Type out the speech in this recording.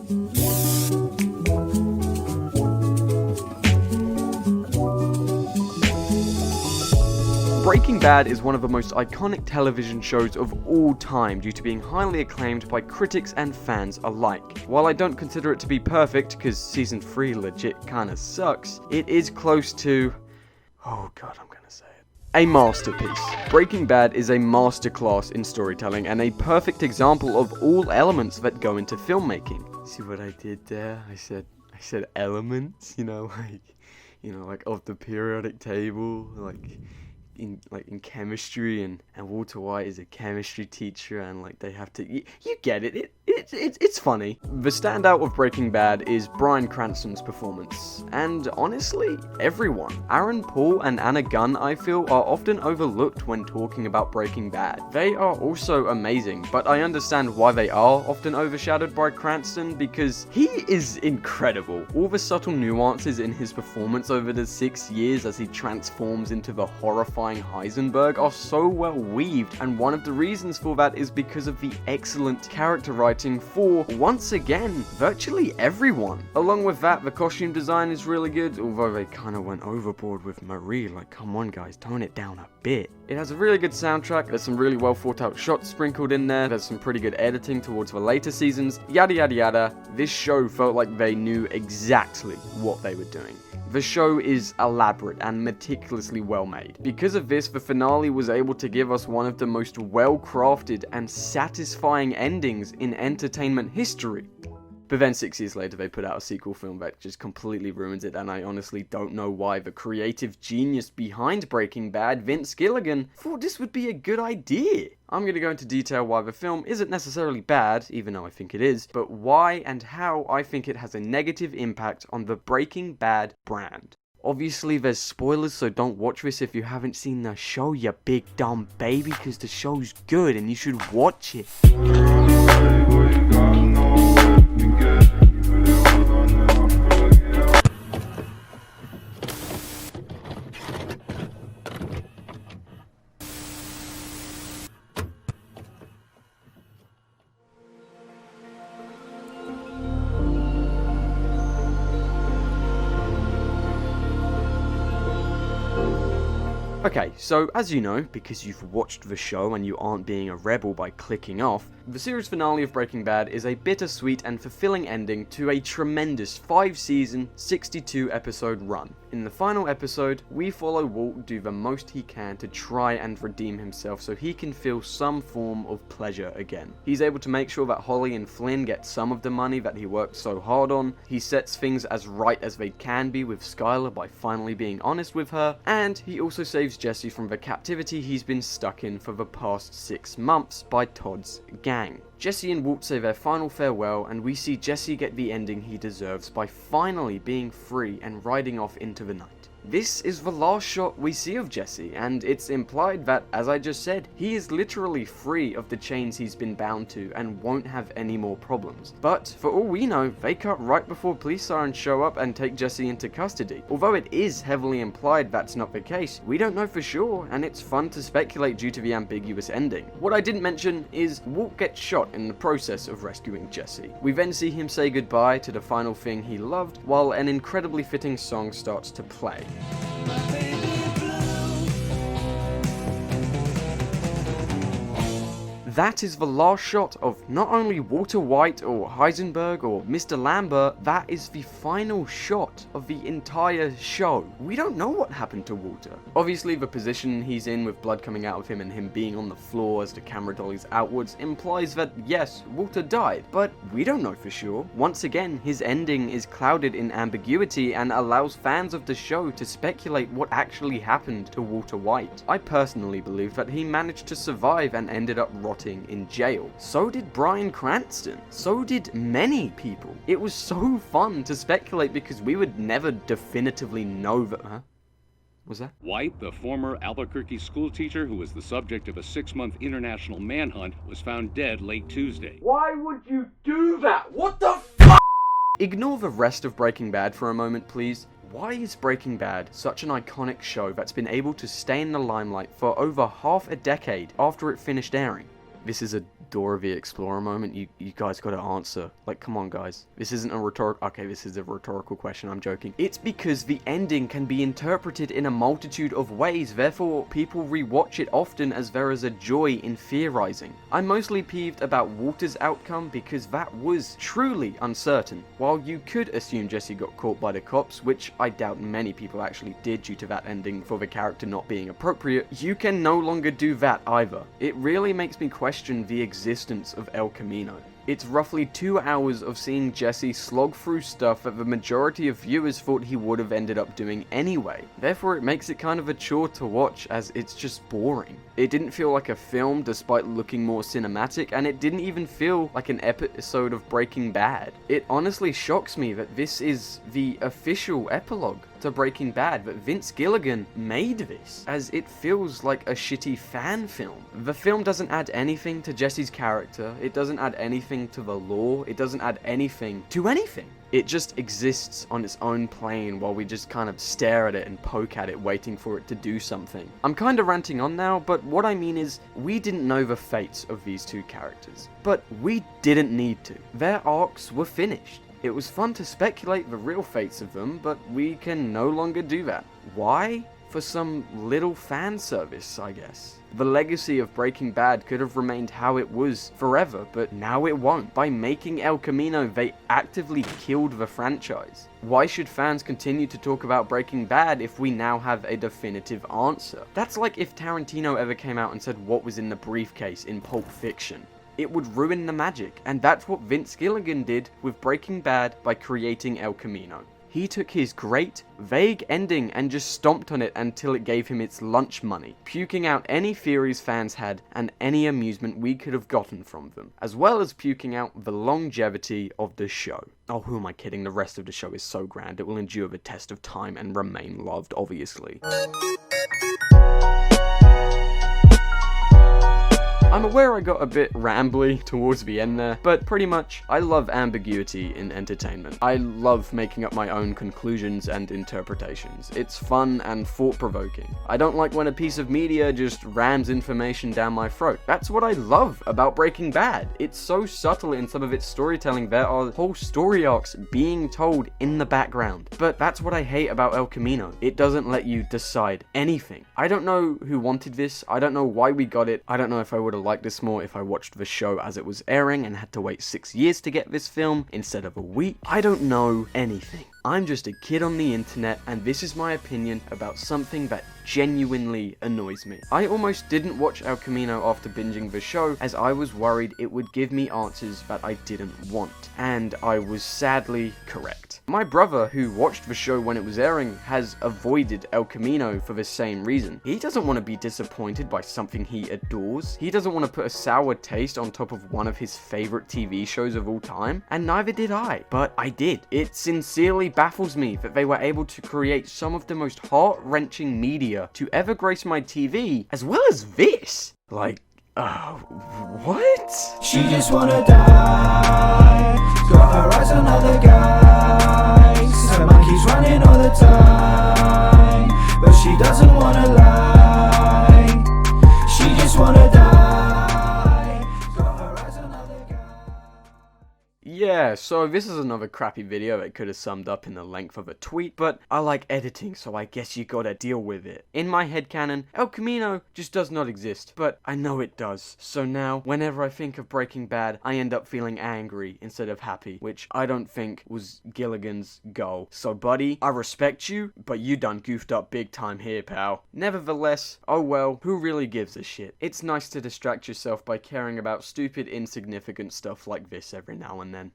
Breaking Bad is one of the most iconic television shows of all time due to being highly acclaimed by critics and fans alike. While I don't consider it to be perfect, because season 3 legit kinda sucks, it is close to... oh god, I'm gonna say it. A masterpiece. Breaking Bad is a masterclass in storytelling and a perfect example of all elements that go into filmmaking. See what I did there? I said elements, like of the periodic table, in chemistry, and Walter White is a chemistry teacher, and they have to, you get it, it's funny. The standout of Breaking Bad is Bryan Cranston's performance, and honestly, everyone. Aaron Paul and Anna Gunn, I feel, are often overlooked when talking about Breaking Bad. They are also amazing, but I understand why they are often overshadowed by Cranston, because he is incredible. All the subtle nuances in his performance over the 6 years as he transforms into the horrifying Heisenberg are so well weaved, and one of the reasons for that is because of the excellent character writing for, once again, virtually everyone. Along with that, the costume design is really good, although they kinda went overboard with Marie, come on guys, tone it down a bit. It has a really good soundtrack, there's some really well thought out shots sprinkled in there, there's some pretty good editing towards the later seasons, yada yada yada. This show felt like they knew exactly what they were doing. The show is elaborate and meticulously well made. Because of this, the finale was able to give us one of the most well-crafted and satisfying endings in entertainment history. But then 6 years later, they put out a sequel film that just completely ruins it, and I honestly don't know why the creative genius behind Breaking Bad, Vince Gilligan, thought this would be a good idea. I'm going to go into detail why the film isn't necessarily bad, even though I think it is, but why and how I think it has a negative impact on the Breaking Bad brand. Obviously, there's spoilers, so don't watch this if you haven't seen the show, you big dumb baby, because the show's good and you should watch it. Okay, so as you know, because you've watched the show and you aren't being a rebel by clicking off, the series finale of Breaking Bad is a bittersweet and fulfilling ending to a tremendous 5-season, 62-episode run. In the final episode, we follow Walt do the most he can to try and redeem himself so he can feel some form of pleasure again. He's able to make sure that Holly and Flynn get some of the money that he worked so hard on, he sets things as right as they can be with Skyler by finally being honest with her, and he also saves Jesse from the captivity he's been stuck in for the past 6 months by Todd's gang. Jesse and Walt say their final farewell, and we see Jesse get the ending he deserves by finally being free and riding off into the night. This is the last shot we see of Jesse, and it's implied that, as I just said, he is literally free of the chains he's been bound to and won't have any more problems. But, for all we know, they cut right before police sirens show up and take Jesse into custody. Although it is heavily implied that's not the case, we don't know for sure, and it's fun to speculate due to the ambiguous ending. What I didn't mention is Walt gets shot in the process of rescuing Jesse. We then see him say goodbye to the final thing he loved, while an incredibly fitting song starts to play. That is the last shot of not only Walter White or Heisenberg or Mr. Lambert, that is the final shot of the entire show. We don't know what happened to Walter. Obviously, the position he's in with blood coming out of him and him being on the floor as the camera dollies outwards implies that, yes, Walter died, but we don't know for sure. Once again, his ending is clouded in ambiguity and allows fans of the show to speculate what actually happened to Walter White. I personally believe that he managed to survive and ended up rotting in jail. So did Bryan Cranston. So did many people. It was so fun to speculate because we would never definitively know that. Huh? Was that? White, the former Albuquerque school teacher who was the subject of a 6-month international manhunt, was found dead late Tuesday. Why would you do that? What the fuck? Ignore the rest of Breaking Bad for a moment, please. Why is Breaking Bad such an iconic show that's been able to stay in the limelight for over half a decade after it finished airing? This is a Dora the Explorer moment? You guys gotta answer. Like, come on, guys. This isn't a rhetorical... Okay, this is a rhetorical question, I'm joking. It's because the ending can be interpreted in a multitude of ways, therefore people rewatch it often as there is a joy in theorizing. I'm mostly peeved about Walter's outcome because that was truly uncertain. While you could assume Jesse got caught by the cops, which I doubt many people actually did due to that ending for the character not being appropriate, you can no longer do that either. It really makes me question the existence of 𝐿𝐼𝐼𝐼. It's roughly 2 hours of seeing Jesse slog through stuff that the majority of viewers thought he would have ended up doing anyway. Therefore, it makes it kind of a chore to watch as it's just boring. It didn't feel like a film despite looking more cinematic, and it didn't even feel like an episode of Breaking Bad. It honestly shocks me that this is the official epilogue to Breaking Bad, that Vince Gilligan made this, as it feels like a shitty fan film. The film doesn't add anything to Jesse's character, it doesn't add anything to the lore, it doesn't add anything to anything. It just exists on its own plane while we just kind of stare at it and poke at it, waiting for it to do something. I'm kind of ranting on now, but what I mean is, we didn't know the fates of these two characters. But we didn't need to. Their arcs were finished. It was fun to speculate the real fates of them, but we can no longer do that. Why? For some little fan service, I guess. The legacy of Breaking Bad could have remained how it was forever, but now it won't. By making El Camino, they actively killed the franchise. Why should fans continue to talk about Breaking Bad if we now have a definitive answer? That's like if Tarantino ever came out and said what was in the briefcase in Pulp Fiction. It would ruin the magic, and that's what Vince Gilligan did with Breaking Bad by creating El Camino. He took his great, vague ending and just stomped on it until it gave him its lunch money, puking out any theories fans had and any amusement we could have gotten from them, as well as puking out the longevity of the show. Oh, who am I kidding? The rest of the show is so grand, it will endure the test of time and remain loved, obviously. I'm aware I got a bit rambly towards the end there, but pretty much, I love ambiguity in entertainment. I love making up my own conclusions and interpretations. It's fun and thought-provoking. I don't like when a piece of media just rams information down my throat. That's what I love about Breaking Bad. It's so subtle in some of its storytelling. There are whole story arcs being told in the background. But that's what I hate about El Camino. It doesn't let you decide anything. I don't know who wanted this. I don't know why we got it. I don't know if I would have liked this more if I watched the show as it was airing and had to wait 6 years to get this film instead of a week. I don't know anything. I'm just a kid on the internet, and this is my opinion about something that genuinely annoys me. I almost didn't watch El Camino after binging the show, as I was worried it would give me answers that I didn't want, and I was sadly correct. My brother, who watched the show when it was airing, has avoided El Camino for the same reason. He doesn't want to be disappointed by something he adores. He doesn't want to put a sour taste on top of one of his favorite TV shows of all time, and neither did I, but I did. It sincerely baffles me that they were able to create some of the most heart-wrenching media to ever grace my TV, as well as this. Like, what? She just wanna die. Got her eyes on other guys. Her mind keeps running all the time, but she doesn't wanna lie. She just wanna die. Got her eyes on other guys. Yeah, so this is another crappy video that could have summed up in the length of a tweet, but I like editing, so I guess you gotta deal with it. In my headcanon, El Camino just does not exist, but I know it does. So now, whenever I think of Breaking Bad, I end up feeling angry instead of happy, which I don't think was Gilligan's goal. So buddy, I respect you, but you done goofed up big time here, pal. Nevertheless, oh well, who really gives a shit? It's nice to distract yourself by caring about stupid, insignificant stuff like this every now and then.